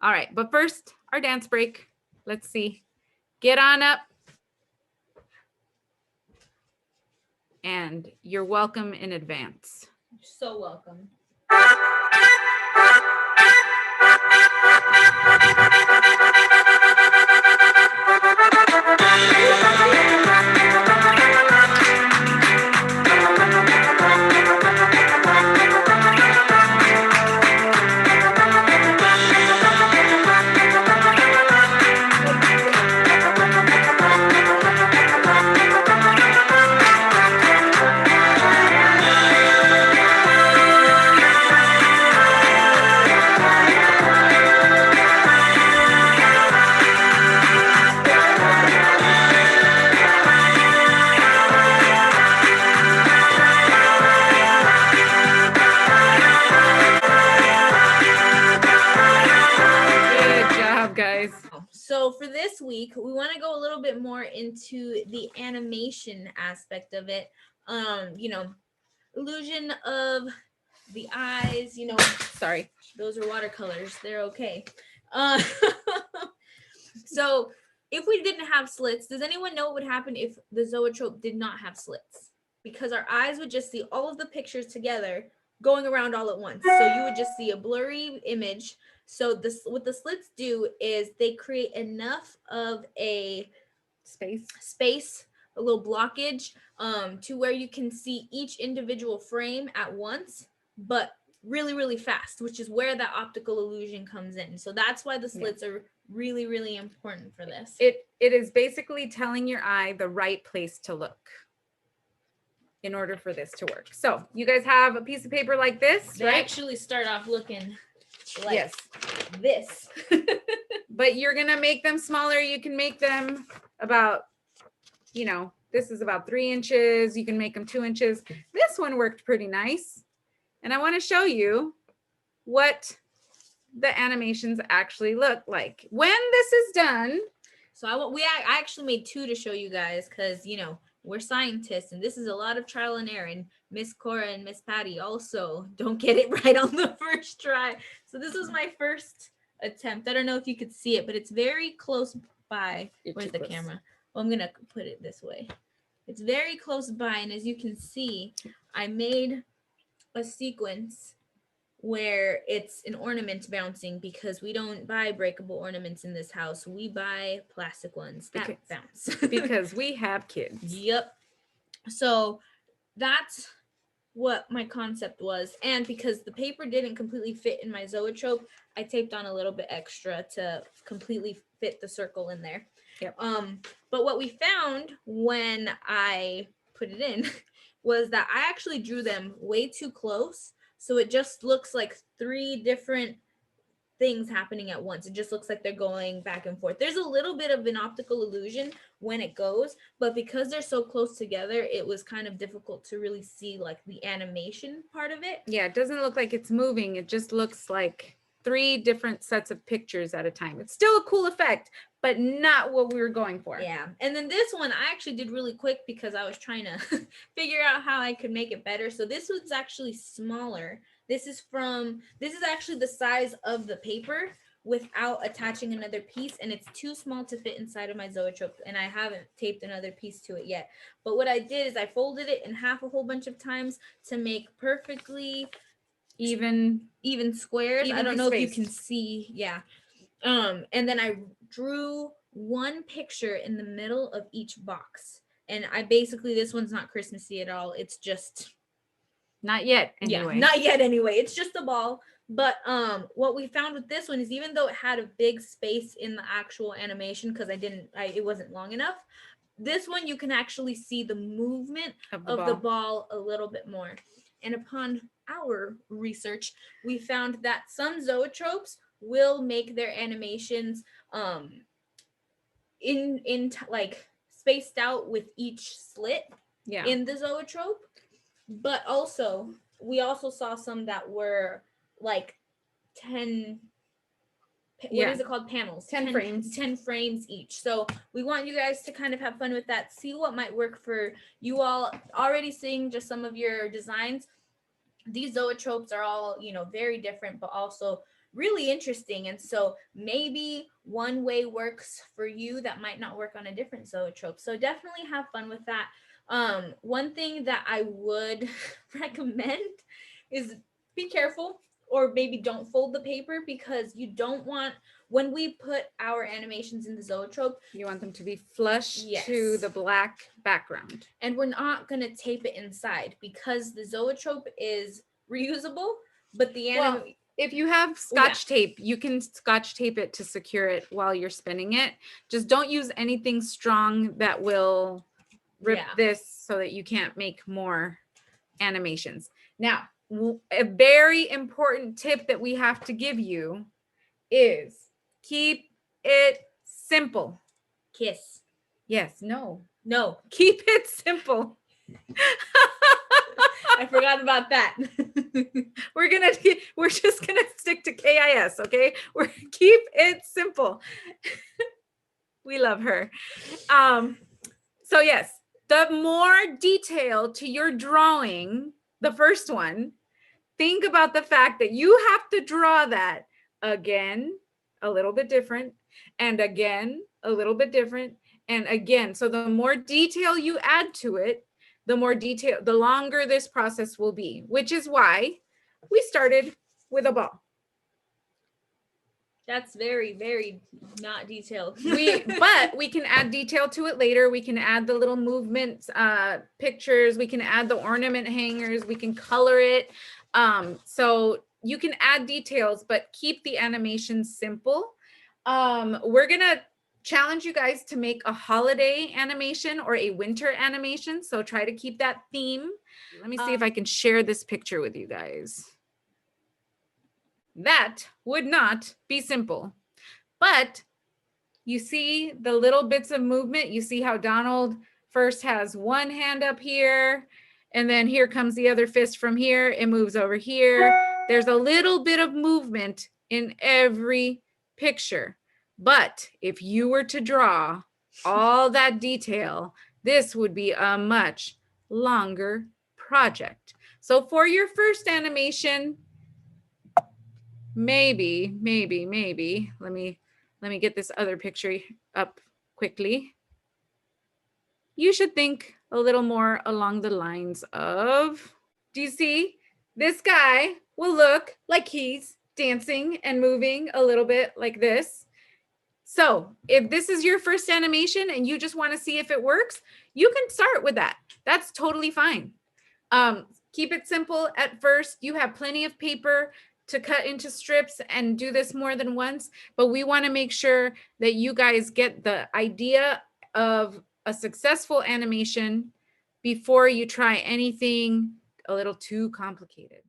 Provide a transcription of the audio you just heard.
All right, but first, our dance break. Let's see. Get on up. And you're welcome in advance. You're so welcome. So for this week, we want to go a little bit more into the animation aspect of it. You know, illusion of the eyes, you know, sorry, those are watercolors. They're okay. So if we didn't have slits, does anyone know what would happen if the Zoetrope did not have slits? Because our eyes would just see all of the pictures together going around all at once. So you would just see a blurry image. So this, what the slits do is they create enough of a space, a little blockage, to where you can see each individual frame at once, but really, really fast, which is where that optical illusion comes in. So that's why the slits are really, really important for this. It is basically telling your eye the right place to look in order for this to work. So you guys have a piece of paper like this, they actually start off looking like this. But you're gonna make them smaller. You can make them about, you know, this is about 3 inches. You can make them 2 inches. This one worked pretty nice. And I want to show you what the animations actually look like when this is done. So I actually made 2 to show you guys, because, you know, we're scientists and this is a lot of trial and error, and Miss Cora and Miss Patty also don't get it right on the first try. So this was my first attempt. I don't know if you could see it, but it's very close by. Where's the camera? Well, I'm gonna put it this way. It's very close by, and as you can see, I made a sequence where it's an ornament bouncing, because we don't buy breakable ornaments in this house. We buy plastic ones that bounce. Because we have kids. Yep. So that's what my concept was. And because the paper didn't completely fit in my Zoetrope, I taped on a little bit extra to completely fit the circle in there. Yep. But what we found when I put it in was that I actually drew them way too close. So it just looks like 3 different things happening at once. It just looks like they're going back and forth. There's a little bit of an optical illusion when it goes, but because they're so close together, it was kind of difficult to really see like the animation part of it. Yeah, it doesn't look like it's moving. It just looks like 3 different sets of pictures at a time. It's still a cool effect, but not what we were going for. Yeah. And then this one I actually did really quick because I was trying to figure out how I could make it better. So this one's actually smaller. This is actually the size of the paper without attaching another piece, and it's too small to fit inside of my Zoetrope, and I haven't taped another piece to it yet. But what I did is I folded it in half a whole bunch of times to make perfectly even squares. I don't know if you can see. Yeah. And then I drew one picture in the middle of each box. And this one's not Christmassy at all. It's just not yet anyway. Yeah, not yet anyway. It's just a ball. But what we found with this one is, even though it had a big space in the actual animation, because it wasn't long enough, this one you can actually see the movement of the ball a little bit more. And upon our research, we found that some Zoetropes will make their animations like spaced out with each slit in the Zoetrope. But also, we also saw some that were like 10, what is it called? Panels. 10 frames. 10 frames each. So we want you guys to kind of have fun with that. See what might work for you all. Already seeing just some of your designs. These Zoetropes are all, very different, but also really interesting. And so maybe one way works for you that might not work on a different zoetrope. So definitely have fun with that. One thing that I would recommend is be careful, or maybe don't fold the paper, because you don't want, when we put our animations in the zoetrope, You want them to be flush to Yes. the black background. and we're not going to tape it inside because the zoetrope is reusable, but the Well, if you have scotch tape, you can scotch tape it to secure it while you're spinning it. Just don't use anything strong that will rip Yeah. this so that you can't make more animations. Now, a very important tip that we have to give you is keep it simple. Kiss. Yes, no. No, Keep it simple. I forgot about that. We're just gonna stick to KIS, okay? We're keep it simple. We love her. So yes, the more detail to your drawing, the first one, think about the fact that you have to draw that again, a little bit different, and again, a little bit different, and again. So the more detail you add to it, the more detail, the longer this process will be, which is why we started with a ball. That's very, very not detailed. But we can add detail to it later. We can add the little movement pictures. We can add the ornament hangers. We can color it. So you can add details, but keep the animation simple. We're gonna challenge you guys to make a holiday animation or a winter animation. So try to keep that theme. Let me see if I can share this picture with you guys. That would not be simple, but you see the little bits of movement. You see how Donald first has one hand up here, and then here comes the other fist from here. It moves over here. There's a little bit of movement in every picture. But if you were to draw all that detail, this would be a much longer project. So for your first animation, maybe, let me get this other picture up quickly. You should think a little more along the lines of, do you see? This guy will look like he's dancing and moving a little bit like this. So if this is your first animation and you just want to see if it works, you can start with that. That's totally fine. Keep it simple at first. You have plenty of paper to cut into strips and do this more than once, but we want to make sure that you guys get the idea of a successful animation before you try anything a little too complicated.